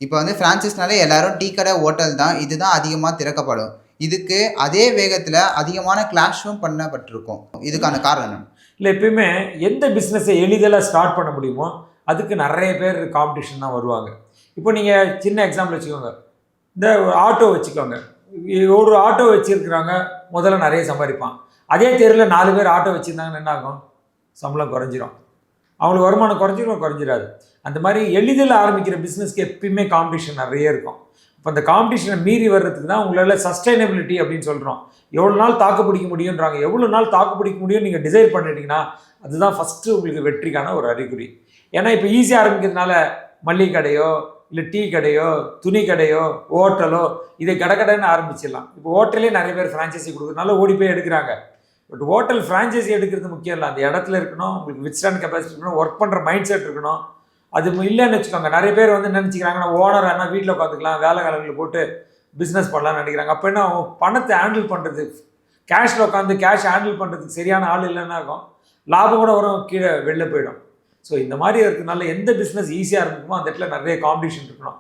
இப்போ வந்து ஃப்ரான்சைஸ்னாலே எல்லாரும் டீ கடை, ஹோட்டல் தான். இதுதான் அதிகமா திறக்கப்படும். இதுக்கு அதே வேகத்தில அதிகமான கிளாஷும் பண்ணப்பட்டிருக்கும். இதுக்கான காரணம்? இல்லை, எப்பயுமே எந்த பிஸ்னஸை எளிதில் ஸ்டார்ட் பண்ண முடியுமோ அதுக்கு நிறைய பேர் காம்படிஷன் தான் வருவாங்க. இப்போ நீங்கள் சின்ன எக்ஸாம்பிள் வச்சுக்கோங்க. இந்த ஆட்டோ வச்சுக்கோங்க. ஒரு ஆட்டோ வச்சுருக்கிறாங்க, முதல்ல நிறைய சம்பாதிப்பான். அதே தெருவில் 4 பேர் ஆட்டோ வச்சுருந்தாங்கன்னு என்ன ஆகும்? சம்பளம் குறைஞ்சிரும். அவங்களுக்கு வருமானம் குறைஞ்சிராது. அந்த மாதிரி எளிதில் ஆரம்பிக்கிற பிஸ்னஸ்க்கு எப்பயுமே காம்படிஷன் நிறைய இருக்கும். இப்போ அந்த காம்படிஷனை மீறி வர்றதுக்கு தான் உங்களால் சஸ்டைனபிலிட்டி அப்படின்னு சொல்கிறோம். எவ்வளோ நாள் தாக்கு பிடிக்க முடியுன்றாங்க. எவ்வளோ நாள் தாக்கு பிடிக்க முடியும் நீங்கள் டிசைட் பண்ணிட்டீங்கன்னா அதுதான் ஃபஸ்ட்டு உங்களுக்கு வெற்றிக்கான ஒரு அறிகுறி. ஏன்னா இப்போ ஈஸியாக ஆரம்பிக்கிறதுனால மளிகை கடையோ, இல்லை டீ கடையோ, துணி கடையோ, ஹோட்டலோ இதை கடைன்னு ஆரம்பிச்சிடலாம். இப்போ ஹோட்டலே நிறைய பேர் ஃப்ரான்ச்சைஸி கொடுக்குறதுனால ஓடி போய் எடுக்கிறாங்க. பட் ஹோட்டல் ஃப்ரான்ச்சைஸி எடுக்கிறது முக்கியம் இல்லை. அந்த இடத்துல இருக்கணும், உங்களுக்கு வித்ஸ்டாண்ட் கெப்பாசிட்டி இருக்கணும், ஒர்க் பண்ணுற மைண்ட் செட் இருக்கணும். அது இல்லைன்னு வச்சுக்கோங்க. நிறைய பேர் வந்து நினச்சிக்கிறாங்க நான் ஓனர் ஆனால் வீட்டில் உட்காந்துக்கலாம், வேலை காலங்களில் போட்டு பிஸ்னஸ் பண்ணலாம்னு நினைக்கிறாங்க. அப்போ என்ன பணத்தை ஹேண்டில் பண்ணுறது, கேஷில் உட்காந்து கேஷ் ஹேண்டில் பண்ணுறதுக்கு சரியான ஆள் இல்லைன்னா இருக்கும், லாபம் கூட வரும், கீழே வெளில போயிடும். ஸோ இந்த மாதிரி இருக்கிறதுனால எந்த பிஸ்னஸ் ஈஸியாக இருக்குமோ அந்த இடத்துல நிறைய காம்படிஷன் இருக்கணும்.